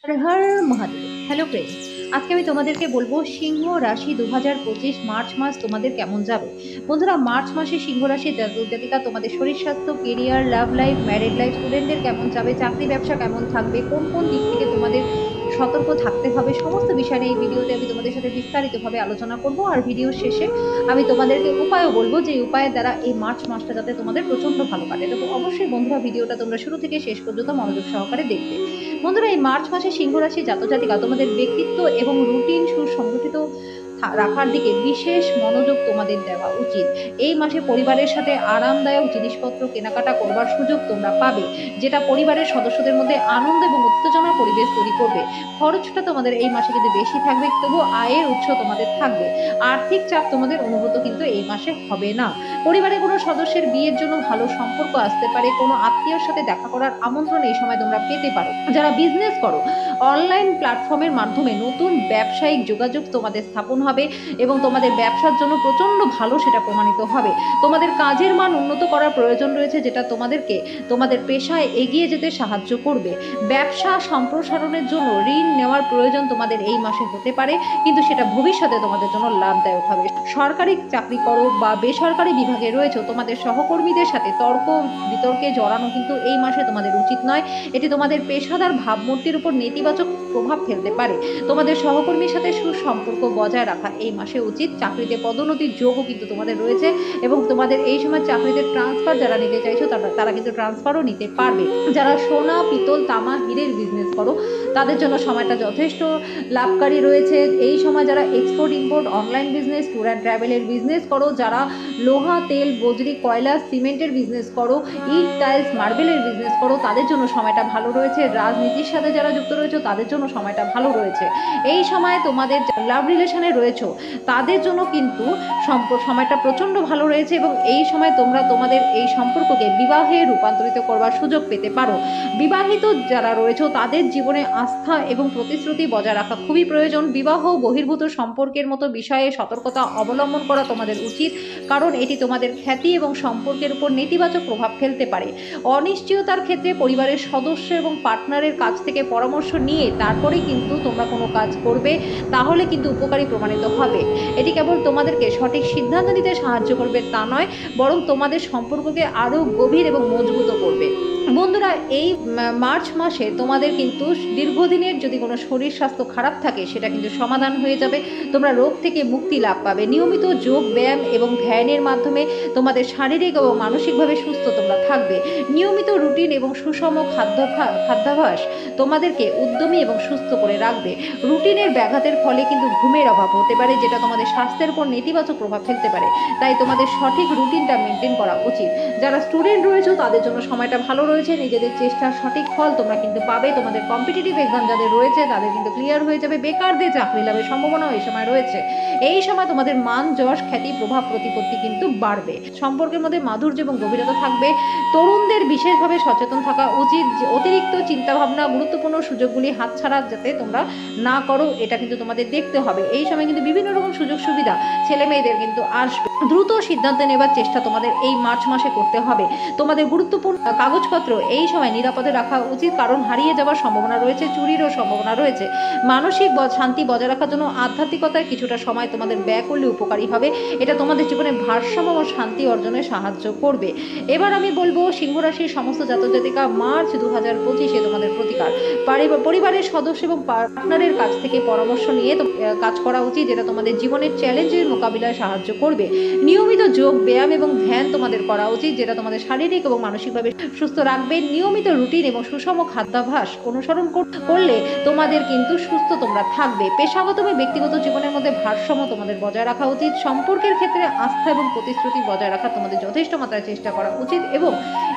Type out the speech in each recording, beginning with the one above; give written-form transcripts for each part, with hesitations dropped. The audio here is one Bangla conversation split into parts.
হর হর মহাদেব। হ্যালো ফ্রেন্ডস, আজকে আমি তোমাদেরকে বলবো সিংহ রাশি 2025 মার্চ মাস তোমাদের কেমন যাবে। বন্ধুরা, মার্চ মাসে সিংহ রাশির জাতক জাতিকা তোমাদের শরীর স্বাস্থ্য, career, love life, married life, স্টুডেন্টদের কেমন যাবে, চাকরি ব্যবসা কেমন থাকবে, কোন কোন দিক থেকে তোমাদের সতর্ক থাকতে হবে, সমস্ত বিষয় নিয়ে এই ভিডিওতে আমি তোমাদের সাথে বিস্তারিতভাবে আলোচনা করব। আর ভিডিওর শেষে আমি তোমাদেরকে উপায়ও বলবো, যে উপায়ের দ্বারা এই মার্চ মাসটা যাতে তোমাদের প্রচন্ড ভালো কাটে। তো অবশ্যই বন্ধুরা, ভিডিওটা তোমরা শুরু থেকে শেষ পর্যন্ত মনোযোগ সহকারে দেখবে। বন্ধুরা, এই মার্চ মাসে সিংহ রাশি জাতক জাতিকা তোমাদের ব্যক্তিত্ব এবং রুটিন সুসংগঠিত রাখার দিকে বিশেষ মনোযোগ তোমাদের দেওয়া উচিত। এই মাসে পরিবারের সাথে আরামদায়ক জিনিসপত্র কেনাকাটা করবার সুযোগ তোমরা পাবে, যেটা পরিবারের সদস্যদের মধ্যে আনন্দ এবং উত্তেজনার পরিবেশ তৈরি করবে। খরচটা তোমাদের এই মাসে কিন্তু বেশি থাকবে, তবু আয়ের উৎস তোমাদের থাকবে। আর্থিক চাপ তোমাদের অনুভূত কিন্তু এই মাসে হবে না। পরিবারের কোনো সদস্যের বিয়ের জন্য ভালো সম্পর্ক আসতে পারে, কোনো আত্মীয়র সাথে দেখা করার আমন্ত্রণ এই সময় তোমরা পেতে পারো। যারা বিজনেস করো, অনলাইন প্ল্যাটফর্মের মাধ্যমে নতুন ব্যবসায়িক যোগাযোগ তোমাদের স্থাপন হবে এবং তোমাদের ব্যবসার জন্য প্রচন্ড ভালো সেটা প্রমাণিত হবে। তোমাদের কাজের মান উন্নত করার প্রয়োজন রয়েছে, যেটা তোমাদেরকে তোমাদের পেশায় এগিয়ে যেতে সাহায্য করবে। ব্যবসা সম্প্রসারণের জন্য ঋণ নেওয়ার প্রয়োজন তোমাদের এই মাসে হতে পারে, কিন্তু সেটা ভবিষ্যতে তোমাদের জন্য লাভদায়ক হবে। সরকারি চাকরি করো বা বেসরকারি বিভাগে রয়েছে, তোমাদের সহকর্মীদের সাথে তর্ক বিতর্কে জড়ানো কিন্তু এই মাসে তোমাদের উচিত নয়। এটি তোমাদের পেশাদার ভাবমূর্তির উপর নেতিবাচক প্রভাব ফেলতে পারে। তোমাদের সহকর্মীর সাথে সুসম্পর্ক বজায় রাখা এই মাসে উচিত। চাকরিতে পদোন্নতির যোগও কিন্তু তোমাদের রয়েছে এবং তোমাদের এই সময় চাকরিতে ট্রান্সফার যারা নিতে চাইছো তারা কিন্তু ট্রান্সফারও নিতে পারবে। যারা সোনা, পিতল, তামা, হীরের বিজনেস করো, তাদের জন্য সময়টা যথেষ্ট লাভকারী রয়েছে। এই সময় যারা export import, online business, tour and ট্রাভেলের বিজনেস করো, যারা লোহা, তেল, বজরি, কয়লা, সিমেন্টের বিজনেস করো, ইট, টাইলস, মার্বেলের বিজনেস করো, তাদের জন্য সময়টা ভালো রয়েছে। রাজনীতির সাথে যারা যুক্ত রয়েছে তাদের জন্য সময়টা ভালো রয়েছে। এই সময় তোমাদের লাভ রিলেশনে রয়েছে তাদের জন্য কিন্তু সময়টা প্রচণ্ড ভালো রয়েছে এবং এই সময় তোমরা তোমাদের এই সম্পর্ককে বিবাহে রূপান্তরিত করবার সুযোগ পেতে পারো। বিবাহিত যারা রয়েছে তাদের জীবনে আস্থা এবং প্রতিশ্রুতি বজায় রাখা খুবই প্রয়োজন। বিবাহ বহির্ভূত সম্পর্কের মতো বিষয়ে সতর্কতা অবলম্বন করা তোমাদের উচিত, কারণ এটি তোমাদের খ্যাতি এবং সম্পর্কের উপর নেতিবাচক প্রভাব ফেলতে পারে। অনিশ্চয়তার ক্ষেত্রে পরিবারের সদস্য এবং পার্টনারের কাছ থেকে পরামর্শ নিয়ে তারপরেই কিন্তু তোমরা কোনো কাজ করবে, তাহলে কিন্তু উপকারী প্রমাণিত হবে। এটি কেবল তোমাদেরকে সঠিক সিদ্ধান্ত নিতে সাহায্য করবে তা নয়, বরং তোমাদের সম্পর্ককে আরও গভীর এবং মজবুত করবে। বন্ধুরা, এই মার্চ মাসে তোমাদের কিন্তু দীর্ঘদিনের যদি কোনো শরীর স্বাস্থ্য খারাপ থাকে সেটা কিন্তু সমাধান হয়ে যাবে। তোমরা রোগ থেকে মুক্তি লাভ পাবে। নিয়মিত যোগ ব্যায়াম এবং ধ্যানের মাধ্যমে তোমাদের শারীরিক এবং মানসিকভাবে সুস্থ তোমরা থাকবে। নিয়মিত রুটিন এবং সুষম খাদ্যাভ্যাস তোমাদেরকে উদ্যমী এবং সুস্থ করে রাখবে। রুটিনের ব্যাঘাতের ফলে কিন্তু ঘুমের অভাব হতে পারে, যেটা তোমাদের স্বাস্থ্যের উপর নেতিবাচক প্রভাব ফেলতে পারে। তাই তোমাদের সঠিক রুটিনটা মেনটেন করা উচিত। যারা স্টুডেন্ট রয়েছে তাদের জন্য সময়টা ভালো রয়েছে। নিজেদের চেষ্টার সঠিক ফল তোমরা কিন্তু পাবে। তোমাদের কম্পিটিটিভ এক্সাম যাদের রয়েছে তাদের কিন্তু ক্লিয়ার হয়ে যাবে। বেকারদের চাকরি লাভের সম্ভাবনাও এই সময় রয়েছে। এই সময় তোমাদের মান, যশ, খ্যাতি, প্রভাব, প্রতিপত্তি কিন্তু বাড়বে। সম্পর্কের মধ্যে মাধুর্য এবং গভীরতা থাকবে। তরুণদের বিশেষভাবে সচেতন থাকা উচিত যে অতিরিক্ত চিন্তাভাবনা, গুরুত্বপূর্ণ সুযোগগুলি হাতছাড়া যাতে তোমরা না করো, এটা কিন্তু তোমাদের দেখতে হবে। এই সময় কিন্তু বিভিন্ন রকম সুযোগ সুবিধা ছেলে মেয়েদের কিন্তু আসবে। দ্রুত সিদ্ধান্ত নেবার চেষ্টা তোমাদের এই মার্চ মাসে করতে হবে। তোমাদের গুরুত্বপূর্ণ কাগজপত্র এই সময় নিরাপদে রাখা উচিত, কারণ হারিয়ে যাওয়ার সম্ভাবনা রয়েছে, চুরিরও সম্ভাবনা রয়েছে। মানসিক শান্তি বজায় রাখার জন্য আধ্যাত্মিকতায় কিছুটা সময় তোমাদের ব্যয় করলে উপকারী হবে। এটা তোমাদের জীবনে ভারসাম্য ও শান্তি অর্জনে সাহায্য করবে। এবার আমি বলবো সিংহ রাশির সমস্ত জাতক জাতিকা, মার্চ 2025-এ তোমাদের প্রতিকার পরিবারের সদস্য এবং পার্টনারের কাছ থেকে পরামর্শ নিয়ে কাজ করা উচিত, যেটা তোমাদের জীবনের চ্যালেঞ্জের মোকাবিলায় সাহায্য করবে। নিয়মিত যোগ ব্যায়াম এবং ধ্যান তোমাদের করা উচিত, যেটা তোমাদের শারীরিক এবং মানসিকভাবে সুস্থ রাখবে। নিয়মিত রুটিন এবং সুষম খাদ্যাভ্যাস অনুসরণ করলে তোমাদের কিন্তু সুস্থ তোমরা থাকবে। পেশাগত এবং ব্যক্তিগত জীবনের মধ্যে ভারসাম্য তোমাদের বজায় রাখা উচিত। সম্পর্কের ক্ষেত্রে আস্থা এবং প্রতিশ্রুতি বজায় রাখা তোমাদের যথেষ্ট মাত্রায় চেষ্টা করা উচিত এবং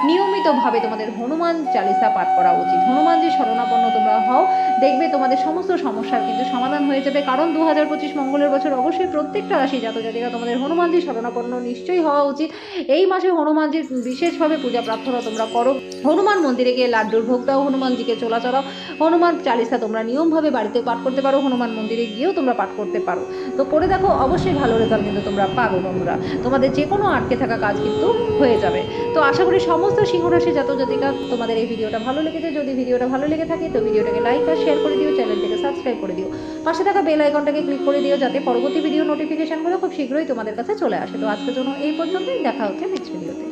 নিয়মিতভাবে তোমাদের হনুমান চালিসা পাঠ করা উচিত। হনুমানজি শরণাপন্ন তোমরা হও, দেখবে তোমাদের সমস্ত সমস্যার কিন্তু সমাধান হয়ে যাবে। কারণ 2025 মঙ্গলের বছর, অবশ্যই প্রত্যেকটা রাশি জাতক জাতিকা তোমাদের হনুমানজি শরণাপন্ন নিশ্চয়ই হওয়া উচিত। এই মাসে হনুমানজির বিশেষভাবে পূজা প্রার্থনা তোমরা করো। হনুমান মন্দিরে গিয়ে লাড্ডুর ভোগ দাও, হনুমানজিকে চোলা চড়াও। হনুমান চালিসা তোমরা নিয়মভাবে বাড়িতে পাঠ করতে পারো, হনুমান মন্দিরে গিয়েও তোমরা পাঠ করতে পারো। তো করে দেখো, অবশ্যই ভালো রেজাল্ট কিন্তু তোমরা পাবে। বন্ধুরা, তোমাদের যে কোনো আটকে থাকা কাজ কিন্তু হয়ে যাবে। তো আশা করি সমস্ত সিংহ রাশি জাতক জাতিকা তোমাদের এই ভিডিওটা ভালো লেগেছে। যদি ভিডিওটা ভালো লেগে থাকে তো ভিডিওটাকে লাইক আর শেয়ার করে দিও, চ্যানেলটাকে সাবস্ক্রাইব করে দিও, পাশে থাকা বেল আইকনটাকে ক্লিক করে দিও যাতে পরবর্তী ভিডিও নোটিফিকেশনগুলো খুব শীঘ্রই তোমাদের কাছে চলে আসে। তো আজকের জন্য এই পর্যন্তই, দেখা হচ্ছে নেক্সট ভিডিওতে।